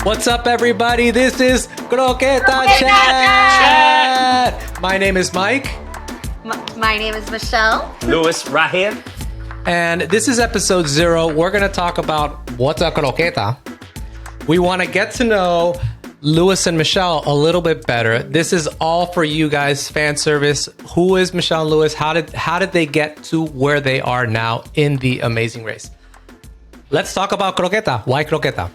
What's up, everybody? This is Croqueta Chat. My name is Mike. My name is Michelle. Louis, right here. And this is episode 0. We're going to talk about what's a croqueta. We want to get to know Louis and Michelle a little bit better. This is all for you guys, fan service. Who is Michelle and Louis? How did they get to where they are now in the amazing race? Let's talk about croqueta. Why croqueta?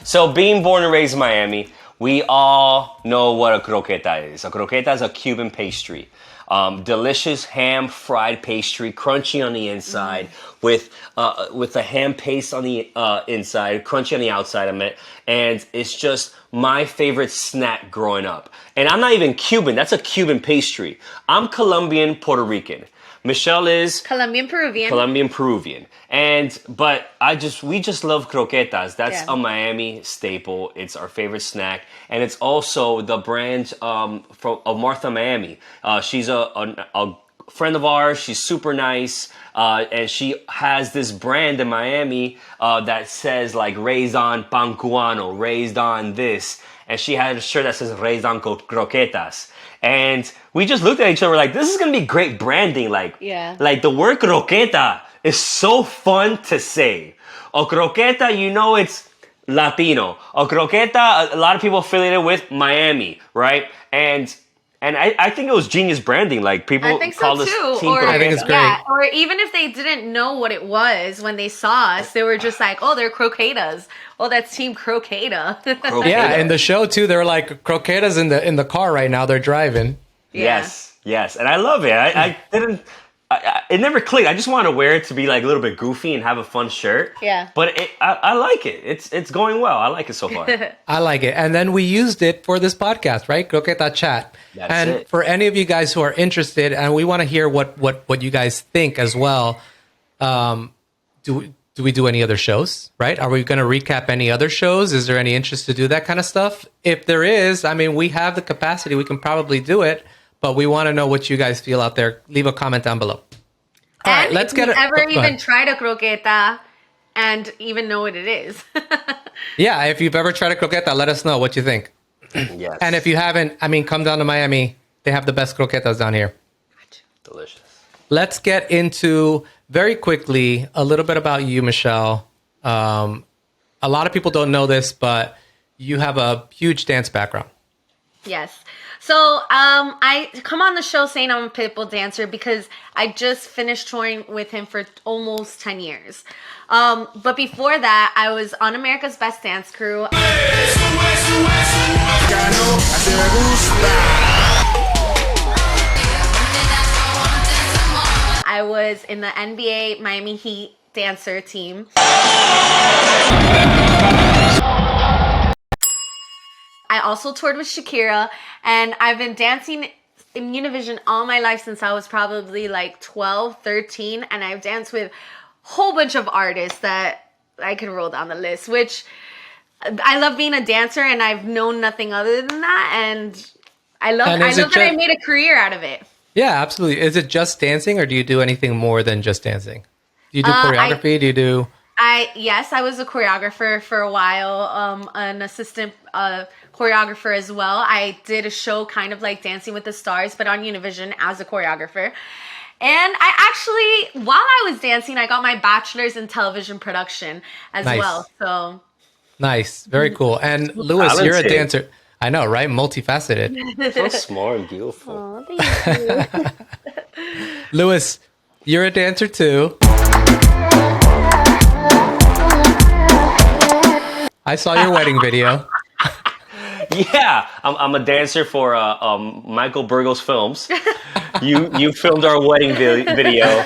So being born and raised in Miami, we all know what a croqueta is. A croqueta is a Cuban pastry. Delicious ham fried pastry, crunchy on the inside, with the ham paste on the inside, crunchy on the outside of it. And it's just my favorite snack growing up. And I'm not even Cuban. That's a Cuban pastry. I'm Colombian, Puerto Rican. Michelle is Colombian Peruvian. But we just love croquetas. That's a Miami staple. It's our favorite snack, and it's also the brand of Martha Miami. She's a friend of ours. She's super nice, and she has this brand in Miami that says like "raised on pan cubano," raised on this, and she had a shirt that says "raised on croquetas." And we just looked at each other like, this is gonna be great branding. Like the word croqueta is so fun to say. A croqueta, it's Latino. A croqueta, a lot of people affiliate it with Miami, right? And I think it was genius branding. Like people call this team croqueta. I think it's great. Yeah, or even if they didn't know what it was when they saw us, they were just like, oh, they're croquetas. Oh, that's Team Croqueta. Yeah, in the show too, they're like croquetas in the car right now. They're driving. Yeah. Yes, and I love it. It never clicked. I just wanted to wear it to be like a little bit goofy and have a fun shirt. Yeah. But I like it. It's going well. I like it so far. I like it. And then we used it for this podcast, right? Croqueta Chat. That's it. For any of you guys who are interested, and we want to hear what you guys think as well. Do we do any other shows, right? Are we going to recap any other shows? Is there any interest to do that kind of stuff? If there is, I mean, we have the capacity. We can probably do it. But we want to know what you guys feel out there. Leave a comment down below. All right, let's get it. Ever even tried a croqueta and even know what it is? Yeah, if you've ever tried a croqueta, let us know what you think. Yes. And if you haven't, I mean, come down to Miami. They have the best croquetas down here. Delicious. Let's get into, very quickly, a little bit about you, Michelle. A lot of people don't know this, but you have a huge dance background. Yes. So I come on the show saying I'm a pitbull dancer because I just finished touring with him for almost 10 years. But before that, I was on America's Best Dance Crew. I was in the NBA Miami Heat dancer team. I also toured with Shakira, and I've been dancing in Univision all my life since I was probably like 12, 13, and I've danced with a whole bunch of artists that I can roll down the list, which I love being a dancer, and I've known nothing other than that, and I love that I made a career out of it. Yeah, absolutely. Is it just dancing, or do you do anything more than just dancing? Do you do choreography? Do you do... Yes, I was a choreographer for a while, an assistant choreographer as well. I did a show kind of like Dancing with the Stars, but on Univision as a choreographer. And I actually, while I was dancing, I got my bachelor's in television production as well. So nice. Very cool. And Louis, you're a dancer. I know, right? Multifaceted. So smart and beautiful. Oh, thank you. Louis, you're a dancer too. I saw your wedding video. Yeah, I'm a dancer for Michael Burgos Films. You filmed our wedding video.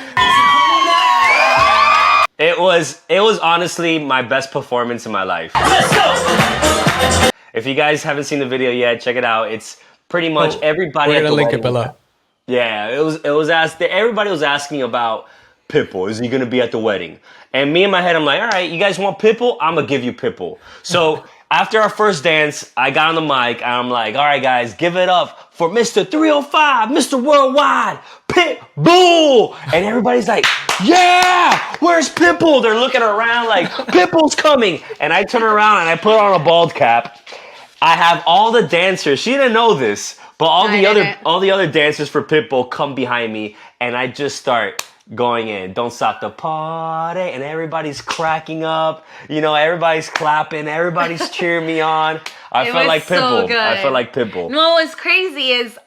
It was honestly my best performance in my life. Let's go! If you guys haven't seen the video yet, check it out. It's pretty much everybody. We're gonna link it below. Yeah, it was asked. Everybody was asking about Pitbull. Is he gonna be at the wedding? And me in my head, I'm like, all right, you guys want Pitbull? I'm gonna give you Pitbull. So After our first dance, I got on the mic and I'm like, all right, guys, give it up for Mr. 305, Mr. Worldwide, Pitbull. And everybody's like, yeah, where's Pitbull? They're looking around like, Pitbull's coming. And I turn around and I put on a bald cap. I have all the dancers. She didn't know this, but all the other dancers for Pitbull come behind me and I just start going in. Don't stop the party, and everybody's cracking up. You know, everybody's clapping, everybody's cheering me on. I felt like Pitbull. I felt like Pitbull. No, what's crazy is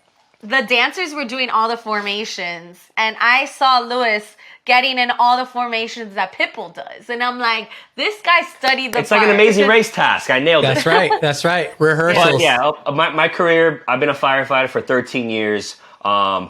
the dancers were doing all the formations, and I saw Lewis getting in all the formations that Pitbull does, and I'm like, this guy studied the. It's like an Amazing Race task. I nailed it. That's right. That's right. Rehearsals. But yeah, my career. I've been a firefighter for 13 years.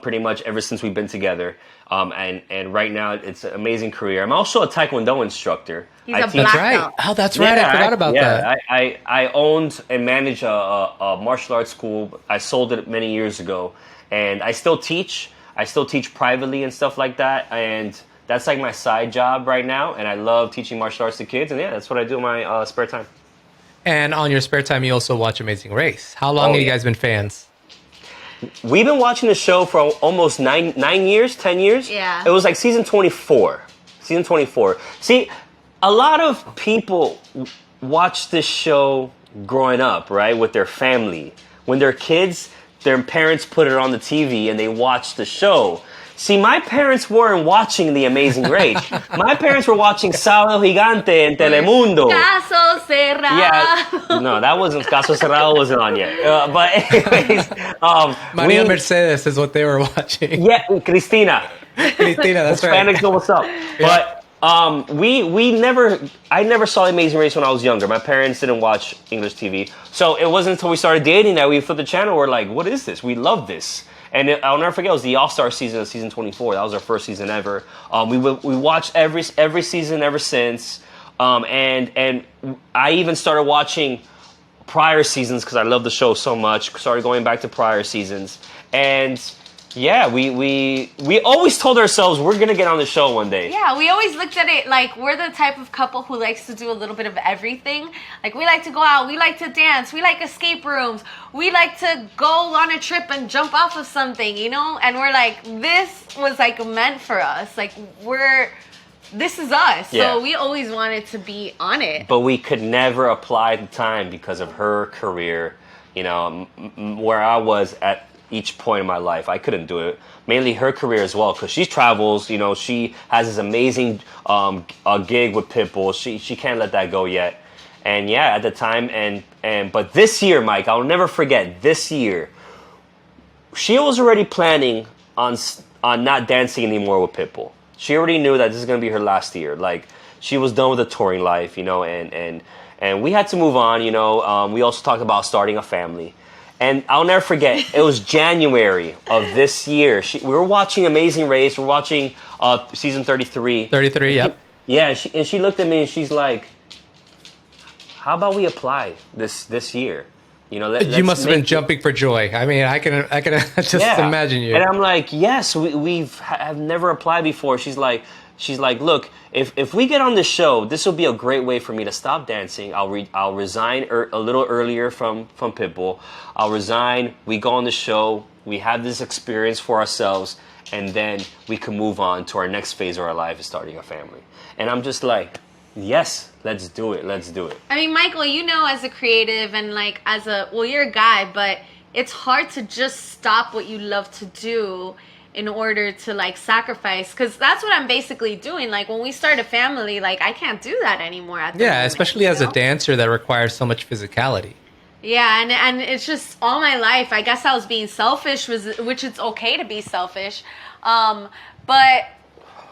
Pretty much ever since we've been together. And right now it's an amazing career. I'm also a Taekwondo instructor. He's a black That's right. belt. Oh, that's right. I forgot about that. I owned and managed a martial arts school. I sold it many years ago, and I still teach. I still teach privately and stuff like that, and that's like my side job right now. And I love teaching martial arts to kids, and yeah, that's what I do in my spare time. And on your spare time, you also watch Amazing Race. How long have you guys been fans? We've been watching the show for almost 10 years. Yeah. It was like season 24. Season 24. See, a lot of people watch this show growing up, right, with their family. When they're kids, their parents put it on the TV and they watch the show. See, my parents weren't watching The Amazing Race. My parents were watching Sábado Gigante in Telemundo. Caso cerrado. Yeah, no, that wasn't Caso Cerrado wasn't on yet. But anyways, Maria Mercedes is what they were watching. Yeah, Cristina. Cristina, that's right. Hispanics know what's up. Yeah. But I never saw The Amazing Race when I was younger. My parents didn't watch English TV, so it wasn't until we started dating that we flipped the channel. We're like, what is this? We love this. And I'll never forget, it was the All-Star season of season 24. That was our first season ever. We watched every season ever since. And I even started watching prior seasons because I love the show so much. Started going back to prior seasons. And yeah, we always told ourselves we're going to get on the show one day. Yeah, we always looked at it like we're the type of couple who likes to do a little bit of everything. Like, we like to go out, we like to dance, we like escape rooms, we like to go on a trip and jump off of something, you know? And we're like, this was like meant for us. Like, this is us. Yeah. So we always wanted to be on it. But we could never apply the time because of her career, you know, where I was at each point in my life. I couldn't do it. Mainly her career as well, because she travels, you know, she has this amazing gig with Pitbull. She can't let that go yet. And yeah, at the time, but this year, Mike, I'll never forget, this year, she was already planning on not dancing anymore with Pitbull. She already knew that this is going to be her last year. Like, she was done with the touring life, you know, and we had to move on, you know. We also talked about starting a family. And I'll never forget, it was January of this year. We were watching Amazing Race. We're watching season 33. 33, yep. Yeah, and she looked at me and she's like, how about we apply this year? You know, you must have been jumping for joy. I mean, I can just imagine you. And I'm like, yes, have never applied before. She's like, look, if we get on the show, this will be a great way for me to stop dancing. I'll resign a little earlier from Pitbull. I'll resign. We go on the show. We have this experience for ourselves, and then we can move on to our next phase of our life, is starting a family. And I'm just like, yes, let's do it. Let's do it. I mean, Michael, you know, as a creative and like you're a guy, but it's hard to just stop what you love to do in order to like sacrifice, because that's what I'm basically doing. Like, when we start a family, like, I can't do that anymore at the moment, especially as a dancer that requires so much physicality. Yeah, and it's just all my life, I guess I was being selfish, which it's okay to be selfish, but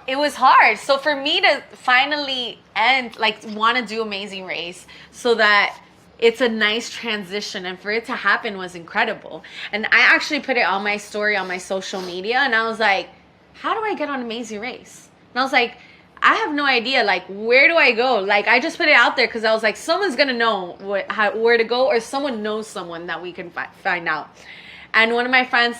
it was hard. So for me to finally want to do Amazing Race so that it's a nice transition, and for it to happen was incredible. And I actually put it on my story on my social media, and I was like, how do I get on Amazing Race? And I was like, I have no idea, like, where do I go? Like, I just put it out there because I was like, someone's gonna know where to go, or someone knows someone that we can find out. And one of my friends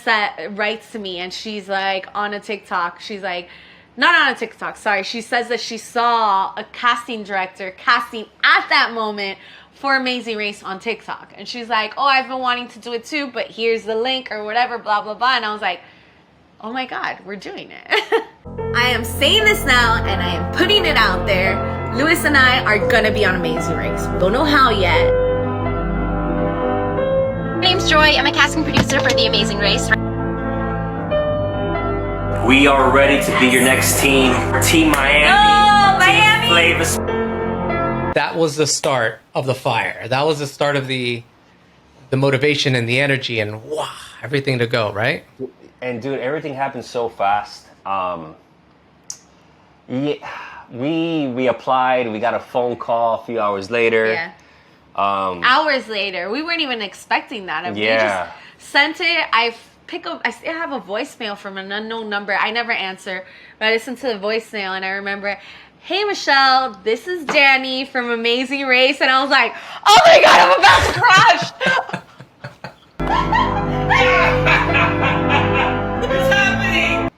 writes to me, and she's like, on a TikTok, she's like, not on a TikTok, sorry. She says that she saw a casting director casting at that moment for Amazing Race on TikTok. And she's like, oh, I've been wanting to do it too, but here's the link or whatever, blah, blah, blah. And I was like, oh my God, we're doing it. I am saying this now and I am putting it out there. Lewis and I are gonna be on Amazing Race. We don't know how yet. My name's Joy. I'm a casting producer for The Amazing Race. We are ready to be your next team. Team Miami. Oh, Team Miami. Flavor. That was the start of the fire. That was the start of the motivation and the energy and wow, everything to go, right? And dude, everything happened so fast. Yeah, we applied. We got a phone call a few hours later. Yeah. Hours later. We weren't even expecting that. We just sent it. I still have a voicemail from an unknown number. I never answer, but I listened to the voicemail and I remember, hey Michelle, this is Danny from Amazing Race. And I was like, oh my God, I'm about to crash. What's happening?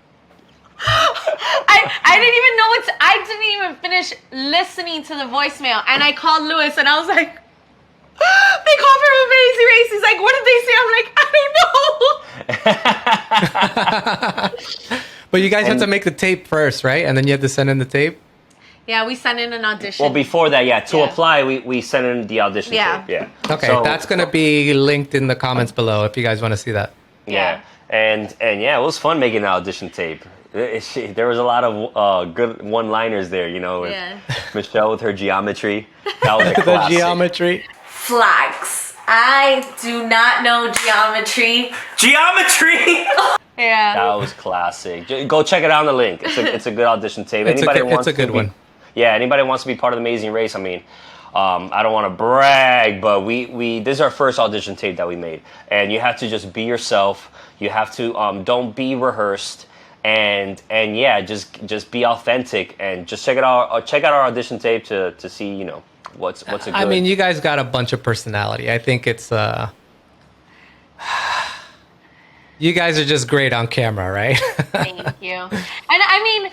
I didn't even finish listening to the voicemail. And I called Lewis and I was like, they called from Amazing Race. He's like, what did they say? I'm like, I don't know. But you guys had to make the tape first, right? And then you had to send in the tape? Yeah, we sent in an audition. Well, before that, to apply, we sent in the audition tape. Yeah. Okay, So- that's going to be linked in the comments below if you guys want to see that. Yeah. And yeah, it was fun making the audition tape. There was a lot of good one-liners there, you know, with Michelle with her geometry. That was a The classic. geometry. Flags. I do not know geometry. Geometry! Yeah. That was classic. Go check it out on the link. It's a good audition tape. It's a good one. Yeah, anybody wants to be part of the Amazing Race, I mean, I don't want to brag, but we this is our first audition tape that we made. And you have to just be yourself. You have to don't be rehearsed. And yeah, just be authentic and just check out our audition tape to see, you know, what's a good. I mean, you guys got a bunch of personality. I think it's you guys are just great on camera, right? Thank you. And I mean,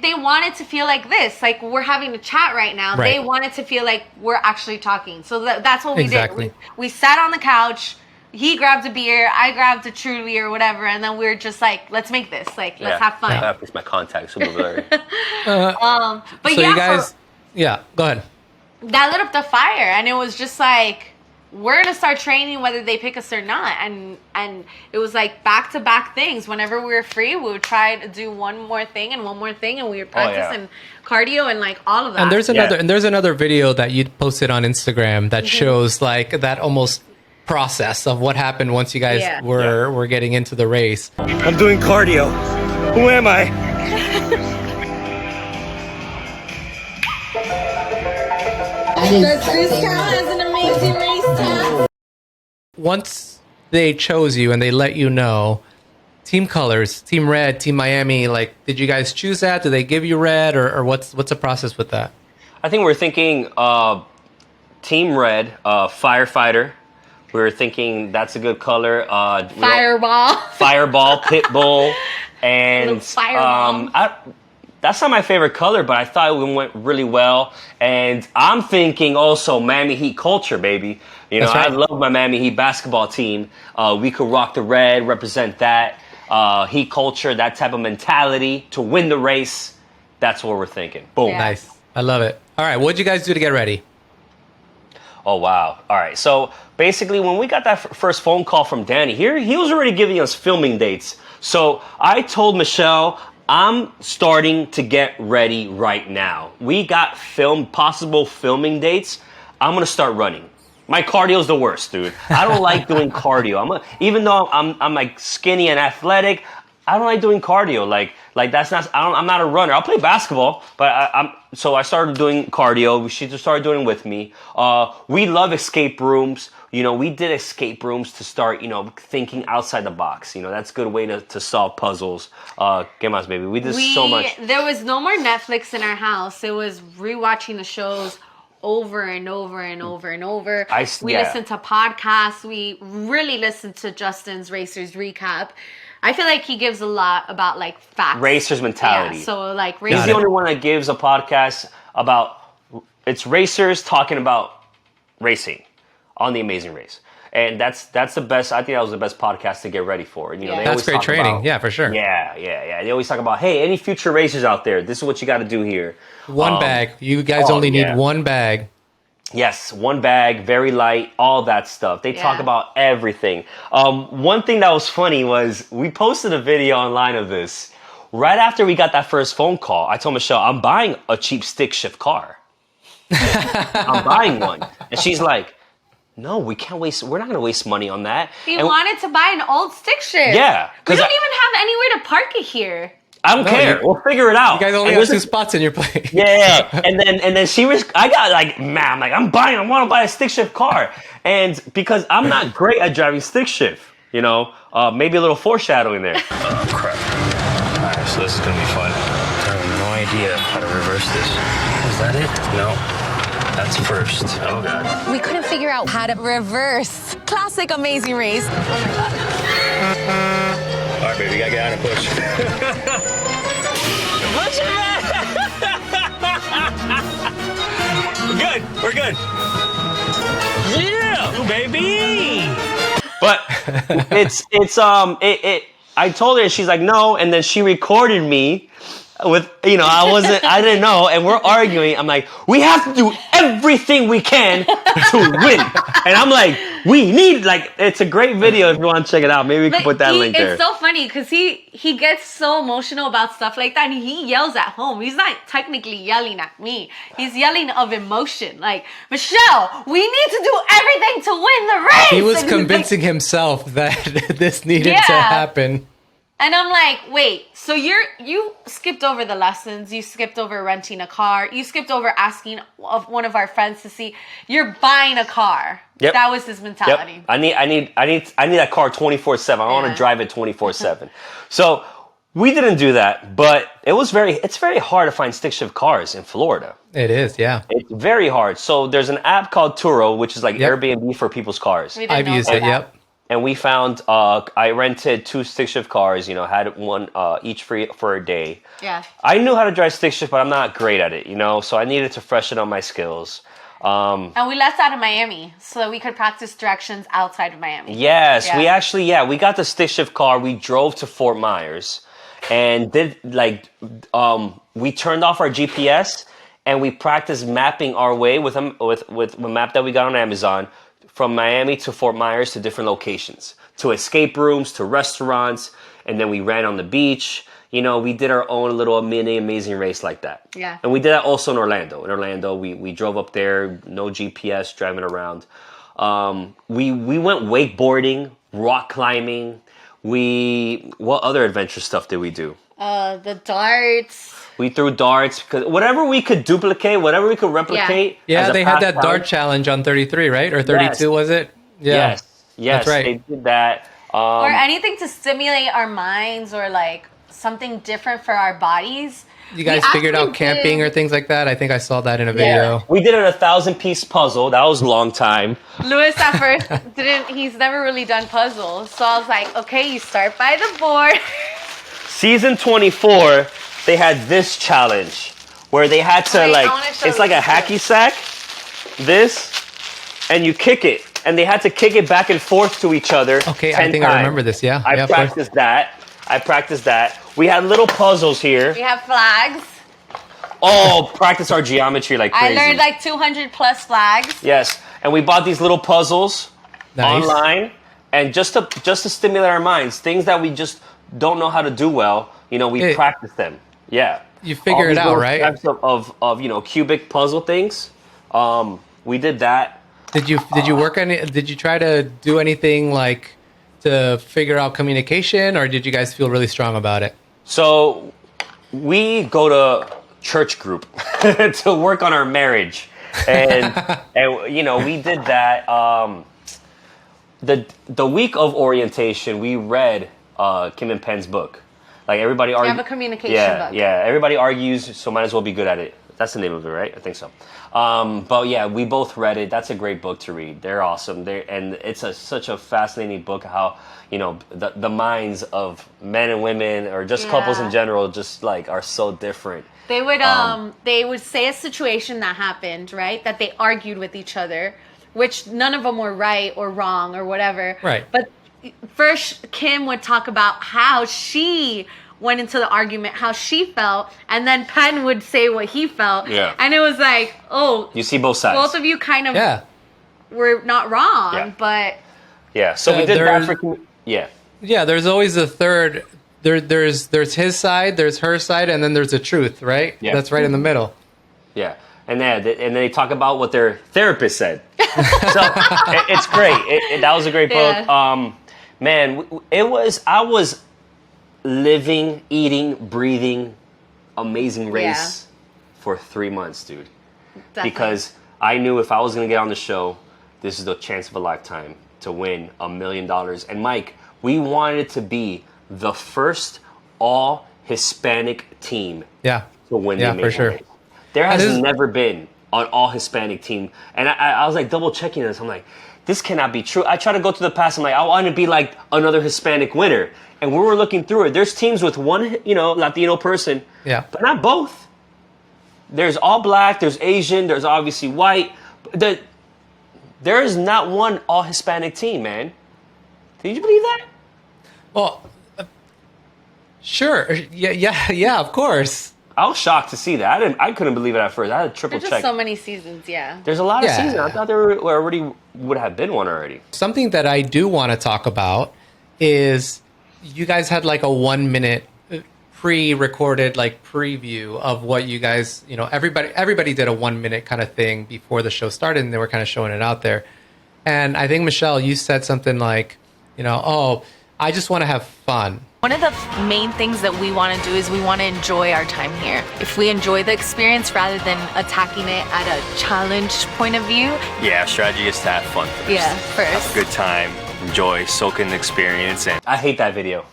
they wanted to feel like this. Like we're having a chat right now. Right. They wanted to feel like we're actually talking. So that's what we Exactly. did. We sat on the couch. He grabbed a beer. I grabbed a Truly or whatever. And then we were just like, let's make this. Like, let's have fun. Yeah, it's my contact super blurry. But So yeah, you guys, go ahead. that lit up the fire. And it was just like, we're gonna start training whether they pick us or not, and it was like back-to-back things. Whenever we were free, we would try to do one more thing, and we would practice and cardio and like all of that. And there's another video that you posted on Instagram that shows like that almost process of what happened once you guys were getting into the race. I'm doing cardio. Who am I? Does this count as an Amazing Race test? Once they chose you and they let you know team colors, team red, team Miami, like did you guys choose that? Did they give you red or what's the process with that? I think we're thinking team red, firefighter. We were thinking that's a good color. Fireball, pit bull, and that's not my favorite color, but I thought it went really well. And I'm thinking also Miami Heat culture, baby. You know, That's right. I love my Miami Heat basketball team. We could rock the red, represent that Heat culture, that type of mentality to win the race. That's what we're thinking. Boom. Yeah. Nice. I love it. All right, what'd you guys do to get ready? Oh, wow. All right. So basically, when we got that first phone call from Danny here, he was already giving us filming dates. So I told Michelle, I'm starting to get ready right now. We got possible filming dates. I'm going to start running. My cardio's the worst, dude. I don't like doing cardio. Even though I'm like skinny and athletic, I don't like doing cardio. Like that's not. I'm not a runner. I'll play basketball, but so I started doing cardio. She just started doing it with me. We love escape rooms. You know, we did escape rooms to start, you know, thinking outside the box. You know, that's a good way to solve puzzles. ¿Qué más, baby? We did so much. There was no more Netflix in our house. It was rewatching the shows over and over and over and over. We listened to podcasts. We really listened to Justin's Racers Recap. I feel like he gives a lot about like facts. Racers mentality. Yeah, so like He's the only one that gives a podcast about it's racers talking about racing on The Amazing Race. And that's the best. I think that was the best podcast to get ready for. And, you know, they That's always great talk training. about- Yeah, for sure. Yeah. They always talk about, hey, any future racers out there, this is what you got to do here. One bag. You guys only need one bag. Yes, one bag, very light, all that stuff. They talk about everything. One thing that was funny was we posted a video online of this. Right after we got that first phone call, I told Michelle, I'm buying a cheap stick shift car. I'm buying one. And she's like, no, we can't waste. We're not going to waste money on that. He wanted to buy an old stick shift. Yeah. We don't even have anywhere to park it here. I don't care. We'll figure it out. You guys only have 2 spots in your place. Yeah. And then she was, I got like, man, I'm like, I want to buy a stick shift car. And because I'm not great at driving stick shift, you know, maybe a little foreshadowing there. Oh, crap. All right, so this is going to be fun. I have no idea how to reverse this. Is that it? No. That's first. Oh, God. We couldn't figure out how to reverse. Classic Amazing Race. Oh my God. All right, baby, you got to get out and push. Push it! We're good. Yeah, baby. But I told her, and she's like, no, and then she recorded me with, you know, I didn't know, and we're arguing. I'm like, we have to do everything we can to win. And I'm like, we need, like, it's a great video if you want to check it out. Maybe we can put that link there. It's so funny because he gets so emotional about stuff like that, and he yells at home. He's not technically yelling at me. He's yelling of emotion. Like, Michelle, we need to do everything to win the race. He was and convincing himself that this needed to happen. And I'm like, wait, so you skipped over the lessons, you skipped over renting a car, you skipped over asking of one of our friends to see, you're buying a car. Yep. That was his mentality. Yep. I need that car 24/7. I want to drive it 24/7. So we didn't do that, but it's very hard to find stick shift cars in Florida. It is, yeah. It's very hard. So there's an app called Turo, which is like Airbnb for people's cars. I've used it, yep. And we found, I rented 2 stick shift cars, you know, had one each free for a day. Yeah. I knew how to drive stick shift, but I'm not great at it, you know, so I needed to freshen up my skills. And we left out of Miami so that we could practice directions outside of Miami. Yes, we actually, we got the stick shift car. We drove to Fort Myers and did we turned off our GPS and we practiced mapping our way with a map that we got on Amazon from Miami to Fort Myers to different locations, to escape rooms, to restaurants, and then we ran on the beach. You know, we did our own little mini Amazing Race like that. Yeah. And we did that also in Orlando. In Orlando, we drove up there, no GPS, driving around. We went wakeboarding, rock climbing. What other adventure stuff did we do? The darts. We threw darts, because whatever we could duplicate, whatever we could replicate. Yeah, they had that dart challenge on 33, right? Or 32, was it? Yeah. Yes, that's right. They did that. Or anything to stimulate our minds or like something different for our bodies. You guys figured out camping or things like that? I think I saw that in a video. We did a 1,000-piece puzzle. That was a long time. Lewis at first he's never really done puzzles. So I was like, okay, you start by the board. Season 24, they had this challenge where they had to it's like a hacky sack, and you kick it. And they had to kick it back and forth to each other. Okay, I think I remember this, yeah. I practiced that. We had little puzzles here. We have flags. Oh, practice our geometry like crazy. I learned like 200 plus flags. Yes, and we bought these little puzzles online, and just to stimulate our minds, things that we just don't know how to do well. You know, we practice them. Yeah, you figure it out, right? Types of you know, cubic puzzle things. We did that. Did you work on it? Did you try to do anything like to figure out communication, or did you guys feel really strong about it? So we go to church group to work on our marriage, and you know, we did that. The week of orientation, we read Kim and Penn's book. Like everybody argues. You have a communication book. Yeah. Everybody argues, so might as well be good at it. That's the name of it, right? I think so. But yeah, we both read it. That's a great book to read. They're awesome. And it's such a fascinating book. How, you know, the minds of men and women, or just couples in general, just like are so different. They would say a situation that happened, right? That they argued with each other, which none of them were right or wrong or whatever. Right. But first, Kim would talk about how she went into the argument, how she felt, and then Penn would say what he felt. Yeah. And it was like, oh, You see both sides. both of you kind of Yeah. were not wrong, Yeah. but Yeah. So we did that for. Yeah. Yeah, there's always a third. There's his side, there's her side, and then there's the truth, right? Yeah. That's right in the middle. Yeah, and then they talk about what their therapist said. So it's great. That was a great book. Yeah. Man, I was living, eating, breathing, Amazing Race for 3 months, dude. definitely. Because I knew if I was gonna get on the show, this is the chance of a lifetime to win $1 million. And Mike, we wanted to be the first all Hispanic team Yeah. to win the Yeah, Amazing for sure. Race. There has And this- never been an all Hispanic team. And I was like double checking this. I'm like, this cannot be true. I try to go to the past. I'm like, I want to be like another Hispanic winner. And we were looking through it. There's teams with one, Latino person, Yeah. but not both. There's all black, there's Asian, there's obviously white. There is not one all Hispanic team, man. Did you believe that? Well, sure. Yeah, of course. I was shocked to see that. I couldn't believe it at first. I had to triple There's check. just so many seasons, yeah. There's a lot of Yeah. seasons. I thought there already would have been one already. Something that I do want to talk about is you guys had like a 1 minute pre-recorded like preview of what you guys, everybody did a 1 minute kind of thing before the show started, and they were kind of showing it out there. And I think, Michelle, you said something like, oh, I just want to have fun. One of the main things that we want to do is we want to enjoy our time here. If we enjoy the experience rather than attacking it at a challenge point of view. Yeah, our strategy is to have fun first. Yeah, Have first. a good time, enjoy, soak in the experience, and I hate that video.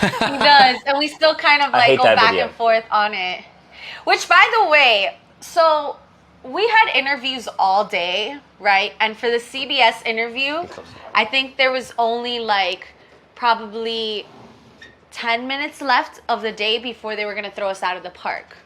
He does, and we still kind of I like hate go that back video. and forth on it. Which, by the way, so we had interviews all day, right? And for the CBS interview, I think there was only like probably 10 minutes left of the day before they were going to throw us out of the park.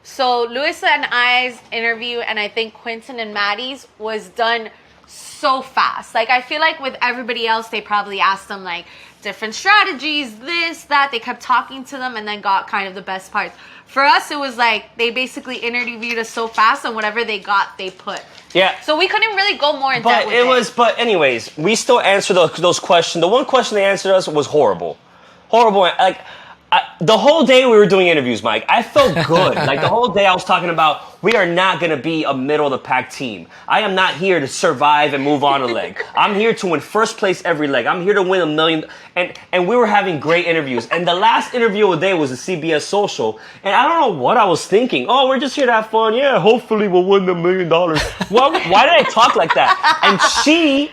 So Luisa and I's interview, and I think Quentin and Maddie's, was done so fast. Like, I feel like with everybody else, they probably asked them like different strategies, this, that. They kept talking to them and then got kind of the best parts. For us, it was like they basically interviewed us so fast, and whatever they got, they put. Yeah. So we couldn't really go more in depth with it. But anyways, we still answered those questions. The one question they answered us was horrible. Horrible. Like, the whole day we were doing interviews, Mike, I felt good. Like, the whole day I was talking about, we are not going to be a middle-of-the-pack team. I am not here to survive and move on a leg. I'm here to win first place every leg. I'm here to win $1 million. And we were having great interviews. And the last interview of the day was a CBS Social. And I don't know what I was thinking. Oh, we're just here to have fun. Yeah, hopefully we'll win $1 million. Why did I talk like that? And she,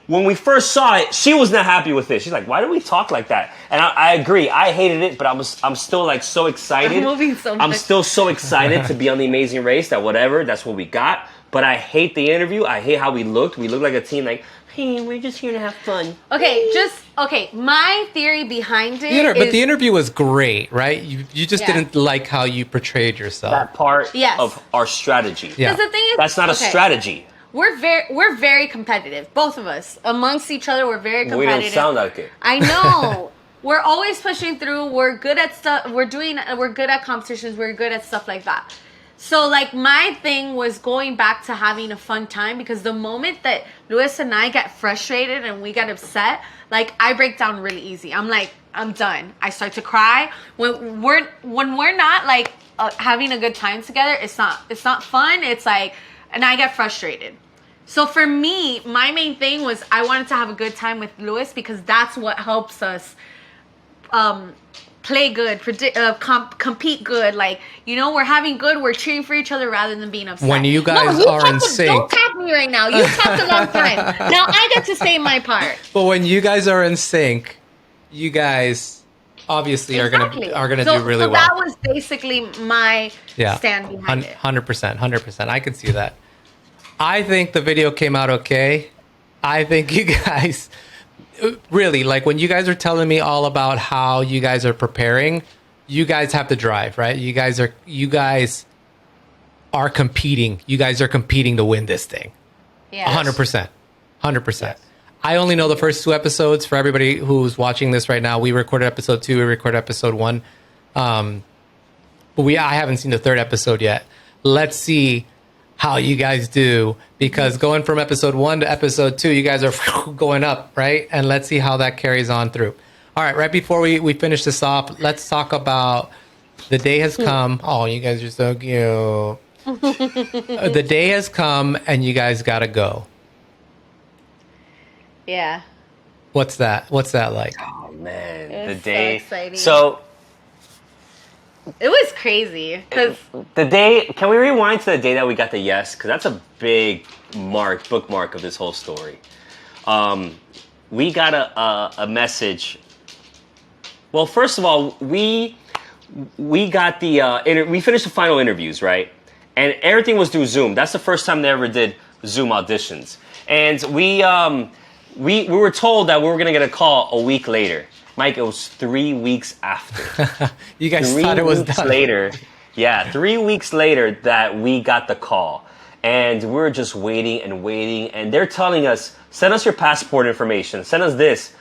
when we first saw it, she was not happy with it. She's like, why do we talk like that? And I agree. I hated it, but I'm still like so excited. I'm moving so I'm much. still so excited to be on The Amazing Race that whatever, that's what we got. But I hate the interview. I hate how we looked. We looked like a team like, hey, we're just here to have fun. Okay, my theory behind it But the interview was great, right? You just Yeah. didn't like how you portrayed yourself. That part Yes. of our strategy. Yeah. 'Cause the thing is, That's not a okay, strategy. We're very competitive, both of us. Amongst each other, we're very We competitive. don't sound like it. I know. We're always pushing through. We're good at stuff. We're good at competitions. We're good at stuff like that. So, like, my thing was going back to having a fun time, because the moment that Luis and I get frustrated and we get upset, like, I break down really easy. I'm like, I'm done. I start to cry. When we're not like having a good time together, it's not fun. It's like, and I get frustrated. So for me, my main thing was I wanted to have a good time with Luis, because that's what helps us play good, compete good. Like, we're having good, we're cheering for each other rather than being upset. When you guys are in sync. Don't tap me right now. You talked a long time. Now I get to say my part. But when you guys are in sync, you guys obviously are gonna do really so well. That was basically my Yeah, stand behind it. 100%. I can see that. I think the video came out okay. I think you guys really, like, when you guys are telling me all about how you guys are preparing, you guys have the drive, right? You guys are competing. You guys are competing to win this thing. Yeah. 100%. 100%. I only know the first 2 episodes. For everybody who's watching this right now, we recorded episode 2, we recorded episode 1. But I haven't seen the 3rd episode yet. Let's see how you guys do, because going from episode 1 to episode 2, you guys are going up, right? And let's see how that carries on through. All right, right before we finish this off, let's talk about the day has come. Oh, you guys are so cute. The day has come and you guys got to go. Yeah. What's that? What's that like? Oh man, It was the day. so exciting. So It was crazy because the day. Can we rewind to the day that we got the yes? Because that's a big bookmark of this whole story. We got a message. Well, first of all, we got the we finished the final interviews, right? And everything was through Zoom. That's the first time they ever did Zoom auditions. And we were told that we were gonna get a call a week later. Mike, it was 3 weeks after. You guys thought it was 3 weeks done. later. Yeah, 3 weeks later that we got the call. And we were just waiting and waiting. And they're telling us, send us your passport information. Send us this.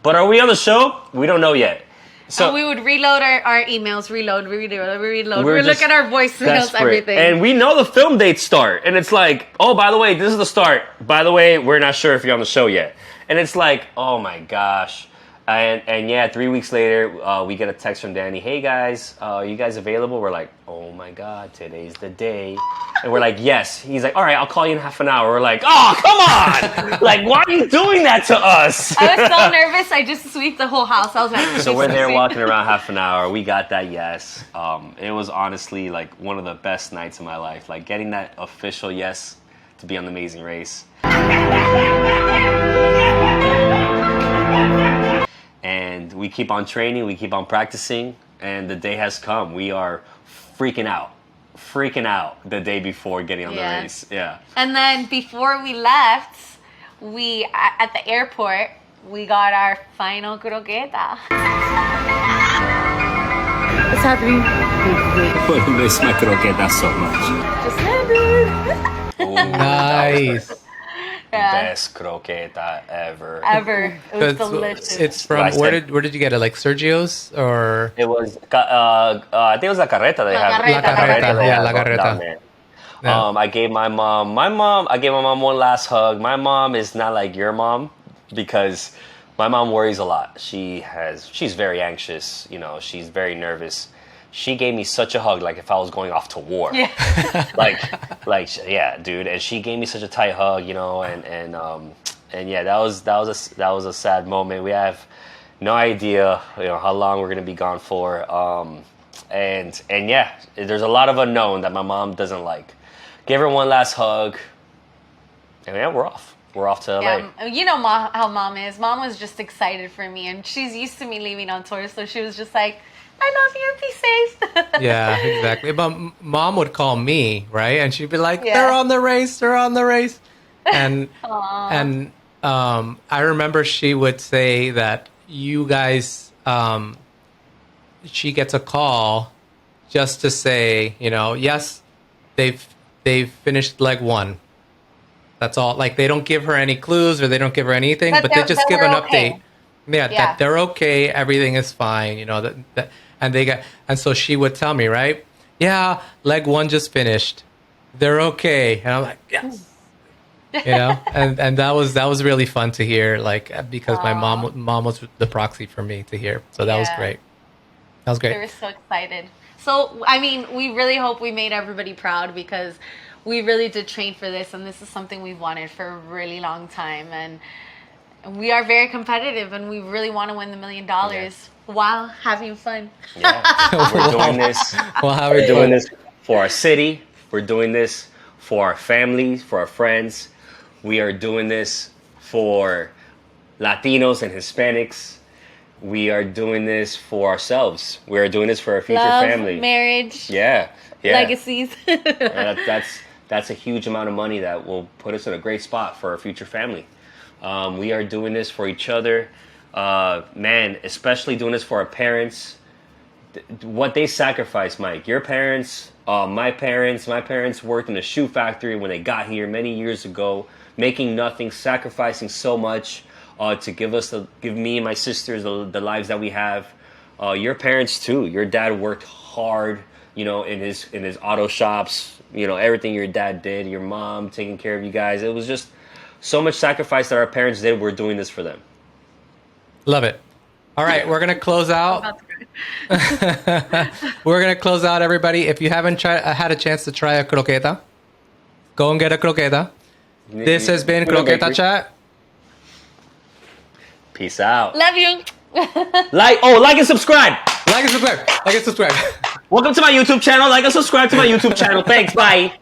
But are we on the show? We don't know yet. So we would reload our emails, reload. We We're would look just at our voicemails, desperate. everything. And we know the film dates start. And it's like, oh, by the way, this is the start. By the way, we're not sure if you're on the show yet. And it's like, oh my gosh. And yeah, 3 weeks later, we get a text from Danny. Hey guys, are you guys available? We're like, oh my God, today's the day. And we're like, yes. He's like, all right, I'll call you in half an hour. We're like, oh, come on. Like, why are you doing that to us? I was so nervous. I just swept the whole house. I was like, So we're there walking around half an hour. We got that yes. It was honestly like one of the best nights of my life. Like getting that official yes to be on The Amazing Race. And we keep on training, we keep on practicing, and the day has come. We are freaking out the day before getting on the race. Yeah. And then before we left, we at the airport, we got our final croqueta. What's happening? I miss my croqueta so much. Nice. Best croqueta ever. It was delicious. It's from where did you get it? Like Sergio's or? It was I think it was La Carreta they have. Carreta. La Carreta, they yeah, have La Carreta. down there. Yeah. I gave my mom one last hug. My mom is not like your mom because my mom worries a lot. She's very anxious, you know, she's very nervous. She gave me such a hug, like if I was going off to war. Yeah. like yeah, dude. And she gave me such a tight hug, you know, and yeah, that was a sad moment. We have no idea, you know, how long we're gonna be gone for. And yeah, there's a lot of unknown that my mom doesn't like. Gave her one last hug, and yeah, we're off. We're off to LA. Yeah, you know how mom is. Mom was just excited for me, and she's used to me leaving on tour, so she was just like, I love you, be safe. Yeah, exactly. But mom would call me, right? And she'd be like, Yeah. they're on the race. And I remember she would say that you guys, she gets a call just to say, you know, yes, they've finished leg 1. That's all. Like they don't give her any clues or they don't give her anything, but they just give an update. Yeah, that they're okay, everything is fine, you know, that and so she would tell me, right? Yeah, leg 1 just finished. They're okay. And I'm like, yes. You know, and that was really fun to hear, like because my mom was the proxy for me to hear. So that was great. That was great. They were so excited. So, I mean, we really hope we made everybody proud because we really did train for this, and this is something we've wanted for a really long time. And we are very competitive, and we really want to win the $1 million while having fun. Yeah, we're doing this. We're doing this for our city. We're doing this for our families, for our friends. We are doing this for Latinos and Hispanics. We are doing this for ourselves. We are doing this for our future Love, family. Marriage, Legacies. legacies. That's a huge amount of money that will put us in a great spot for our future family. We are doing this for each other. Man, especially doing this for our parents. What they sacrificed, Mike. Your parents, my parents worked in a shoe factory when they got here many years ago making nothing, sacrificing so much to give me and my sisters the lives that we have. Your parents too. Your dad worked hard, you know, in his auto shops. You know, everything your dad did. Your mom taking care of you guys. It was just so much sacrifice that our parents did. We're doing this for them. Love it. All right, we're gonna close out. We're gonna close out, everybody. If you haven't had a chance to try a croqueta, go and get a croqueta. This has been Croqueta Chat. Peace out. Love you. Like and subscribe. Like and subscribe. Welcome to my YouTube channel. Like and subscribe to my YouTube channel. Thanks. Bye.